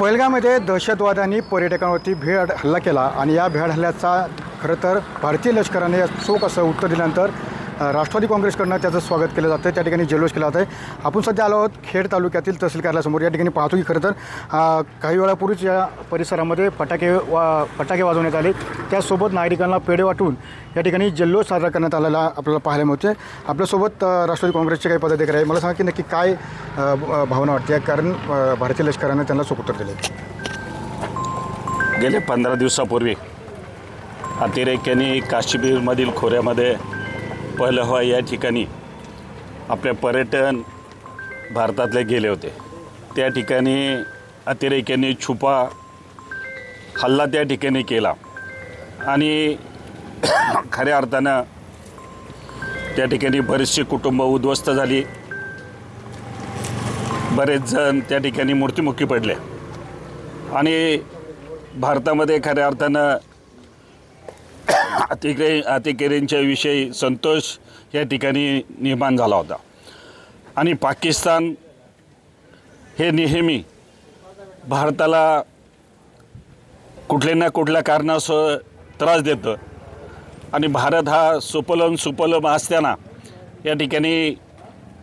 पहलगाममध्ये दहशतवाद्यांनी पर्यटकांवरती भीड हल्ला केला आणि या भीड हल्ल्याचा खरं तर भारतीय लष्कराने चोख असं उत्तर दिल्यानंतर राष्ट्रवादी काँग्रेसकडनं त्याचं स्वागत केलं जातं। त्या ठिकाणी जल्लोष केला जात आहे। आपण सध्या आलो आहोत खेड तालुक्यातील तहसील कार्यालयासमोर। या ठिकाणी पाहतो की खरं तर काही वेळापूर्वीच या परिसरामध्ये फटाके वाजवण्यात आले, त्यासोबत नागरिकांना पेढे वाटून या ठिकाणी जल्लोष साजरा करण्यात आलेला आपल्याला पाहायला मिळते। आपल्यासोबत राष्ट्रवादी काँग्रेसचे काही पदाधिकारी आहे। मला सांगा की नक्की काय भावना वाटते, कारण भारतीय लष्कराने त्यांना चोख उत्तर दिले। गेले 15 दिवसापूर्वी अतिरेक्यांनी काश्मीरमधील खोऱ्यामध्ये पहलगाम या ठिकाणी आपले पर्यटन भारतातले गेले होते। त्या ठिकाणी अतिरेक्यांनी छुपा हल्ला त्या ठिकाणी केला आणि खऱ्या अर्थानं त्या ठिकाणी बरेचसे कुटुंब उद्ध्वस्त झाली, बरेच जण त्या ठिकाणी मृत्युमुखी पडले आणि भारतामध्ये खऱ्या अर्थानं अतिरेक्यांच्या विषयी संतोष या ठिकाणी निर्माण झाला होता। आणि पाकिस्तान हे नेहमी भारताला कुठल्या ना कुठल्या कारणासह त्रास देतं आणि भारत हा सुपलम असताना या ठिकाणी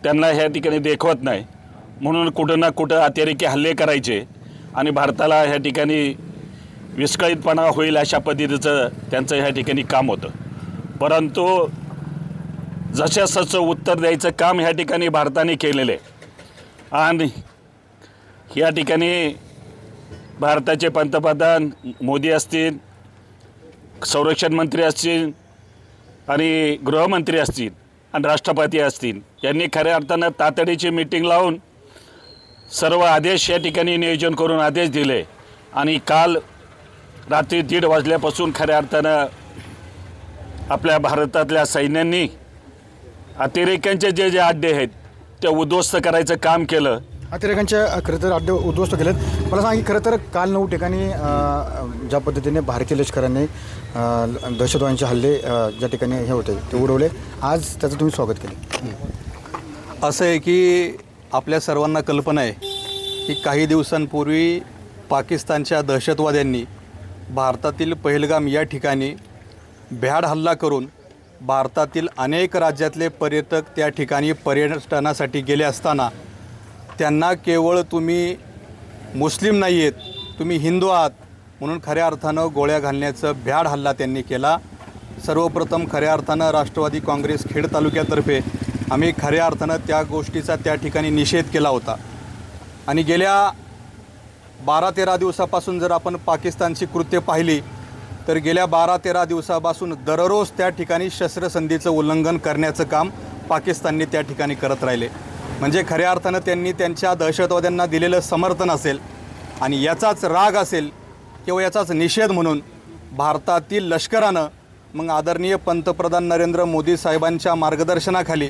त्यांना ह्या ठिकाणी देखवत नाही, म्हणून कुठं ना कुठं अतिरेकी हल्ले करायचे आणि भारताला ह्या ठिकाणी विस्कळीतपणा होईल अशा पद्धतीचं त्यांचं ह्या ठिकाणी काम होतं। परंतु जशाचं उत्तर द्यायचं काम ह्या ठिकाणी भारताने केलेलं आहे आणि ह्या ठिकाणी भारताचे पंतप्रधान मोदी असतील, संरक्षण मंत्री असतील आणि गृहमंत्री असतील आणि राष्ट्रपती असतील, यांनी खऱ्या अर्थानं तातडीची मीटिंग लावून सर्व आदेश या ठिकाणी नियोजन करून आदेश दिले आणि काल रात्री 1:30 वाजल्यापासून खऱ्या अर्थानं आपल्या भारतातल्या सैन्यांनी अतिरेक्यांचे जे अड्डे आहेत ते उद्ध्वस्त करायचं काम केलं। अतिरेक्यांच्या खरं तर अड्डे उद्ध्वस्त केलेत। मला सांगा की खरं तर काल 9 ठिकाणी ज्या पद्धतीने भारतीय लष्कराने दहशतवाद्यांचे हल्ले ज्या ठिकाणी हे होते ते उडवले, आज त्याचं तुम्ही स्वागत केले। असं आहे की आपल्या सर्वांना कल्पना आहे की काही दिवसांपूर्वी पाकिस्तानच्या दहशतवाद्यांनी भारतातील पहलगाम या ठिकाणी भ्याड हल्ला करून भारतातील अनेक राज्यातले पर्यटक त्या ठिकाणी पर्यटनासाठी गेले असताना त्यांना केवळ तुम्ही मुस्लिम नाही आहेत, तुम्ही हिंदू आहात म्हणून खऱ्या अर्थानं गोळ्या घालण्याचं भ्याड हल्ला त्यांनी केला। सर्वप्रथम खऱ्या अर्थानं राष्ट्रवादी काँग्रेस खेड तालुक्यातर्फे आम्ही खऱ्या अर्थानं त्या गोष्टीचा त्या ठिकाणी निषेध केला होता आणि गेल्या 12-13 दिवसापासून जर आपण पाकिस्तानची कृत्य पाहिली तर गेल्या 12-13 दिवसापासून दररोज त्या ठिकाणी शस्त्रसंधीचं उल्लंघन करण्याचं काम पाकिस्तानने त्या ठिकाणी करत राहिले। म्हणजे खऱ्या अर्थानं त्यांनी त्यांच्या दहशतवाद्यांना दिलेलं समर्थन असेल आणि याचाच राग असेल किंवा याचाच निषेध म्हणून भारतातील लष्करानं मग आदरणीय पंतप्रधान नरेंद्र मोदी साहेबांच्या मार्गदर्शनाखाली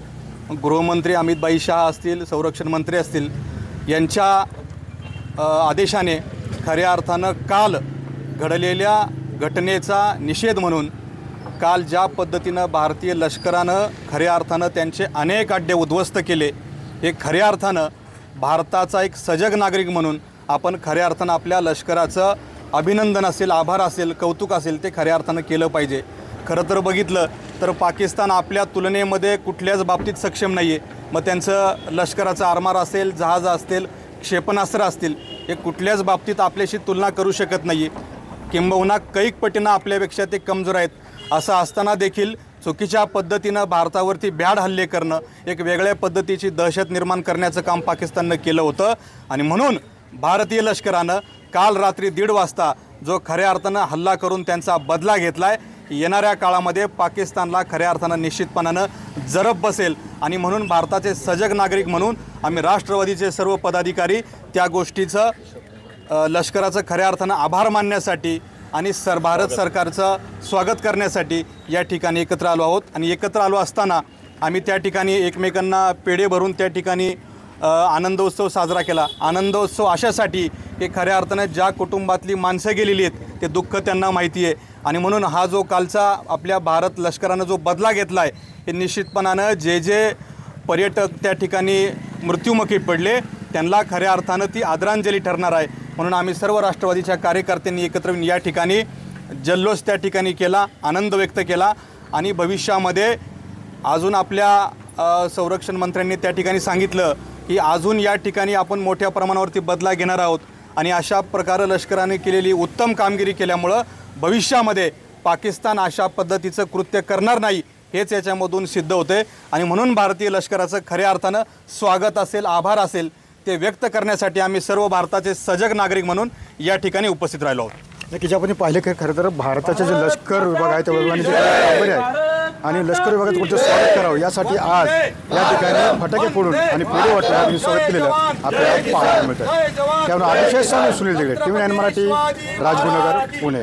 गृहमंत्री अमित शाह असतील, संरक्षण मंत्री असतील, यांच्या आदेशाने खऱ्या अर्थानं काल घडलेल्या घटनेचा निषेध म्हणून काल ज्या पद्धतीनं भारतीय लष्करानं खऱ्या अर्थानं त्यांचे अनेक अड्डे उद्ध्वस्त केले, हे खऱ्या अर्थानं भारताचा एक सजग नागरिक म्हणून आपण खऱ्या अर्थानं आपल्या लष्कराचं अभिनंदन असेल, आभार असेल, कौतुक असेल ते खऱ्या अर्थानं केलं पाहिजे। खरं तर बघितलं तर पाकिस्तान आपल्या तुलनेमध्ये कुठल्याच बाबतीत सक्षम नाही आहे। मग त्यांचं लष्कराचं आरमार असेल, जहाज असतील, क्षेपणास्त्र असतील, हे कुठल्याच बाबतीत आपल्याशी तुलना करू शकत नाही आहे, किंबहुना कैक पटीनं आपल्यापेक्षा ते कमजोर आहेत। असं असताना देखील चुकीच्या पद्धतीनं भारतावरती भ्याड हल्ले करणं, एक वेगळ्या पद्धतीची दहशत निर्माण करण्याचं काम पाकिस्ताननं केलं होतं आणि म्हणून भारतीय लष्करानं काल रात्री 1:30 वाजता जो खऱ्या अर्थानं हल्ला करून त्यांचा बदला घेतला आहे, येणाऱ्या काळामध्ये पाकिस्तानला खऱ्या अर्थानं निश्चितपणानं जरब बसेल आणि म्हणून भारताचे सजग नागरिक म्हणून आम्ही राष्ट्रवादीचे सर्व पदाधिकारी त्या गोष्टीचं लष्कराचं खऱ्या अर्थानं आभार मानण्यासाठी आणि भारत सरकारचं स्वागत करण्यासाठी या ठिकाणी एकत्र आलो आहोत। आणि एकत्र आलो असताना आम्ही त्या ठिकाणी एकमेकांना पेढे भरून त्या ठिकाणी आनंदोत्सव साजरा केला। आनंदोत्सव अशासाठी की खऱ्या अर्थानं ज्या कुटुंबातली माणसं गेलेली आहेत ते दुःख त्यांना माहिती आहे आणि म्हणून हा जो कालचा आपल्या भारत लष्करानं जो बदला घेतला आहे, हे निश्चितपणानं जे पर्यटक त्या ठिकाणी मृत्युमुखी पडले त्यांना खऱ्या अर्थानं ती आदरांजली ठरणार आहे। म्हणून आम्ही सर्व राष्ट्रवादीच्या कार्यकर्त्यांनी एकत्र येऊन या ठिकाणी जल्लोष त्या ठिकाणी केला, आनंद व्यक्त केला आणि भविष्यामध्ये अजून आपल्या संरक्षण मंत्र्यांनी त्या ठिकाणी सांगितलं की अजून या ठिकाणी आपण मोठ्या प्रमाणावरती बदला घेणार आहोत आणि अशा प्रकारे लष्कराने केलेली उत्तम कामगिरी केल्यामुळं भविष्यामध्ये पाकिस्तान अशा पद्धतीचं कृत्य करणार नाही हेच याच्यामधून सिद्ध होते आणि म्हणून भारतीय लष्कराचं खऱ्या अर्थानं स्वागत असेल, आभार असेल ते व्यक्त करण्यासाठी आम्ही सर्व भारताचे सजग नागरिक म्हणून या ठिकाणी उपस्थित राहिलो आहोत. नक्कीच आपण पाहिले की खरं तर भारताचे जे लष्कर विभाग आहे त्या विभागाने जे कामगिरी आहे आणि लष्कर विभागात कोणतं स्वागत करावं यासाठी आज या ठिकाणी फटाके फोडून आणि पेढे वाटून यांनी स्वागत केलेलं आपल्याला पाहायला मिळतं. त्यामुळे अतिशय सुनील दिगडे, TV9 मराठी, राजगुरुनगर, पुणे.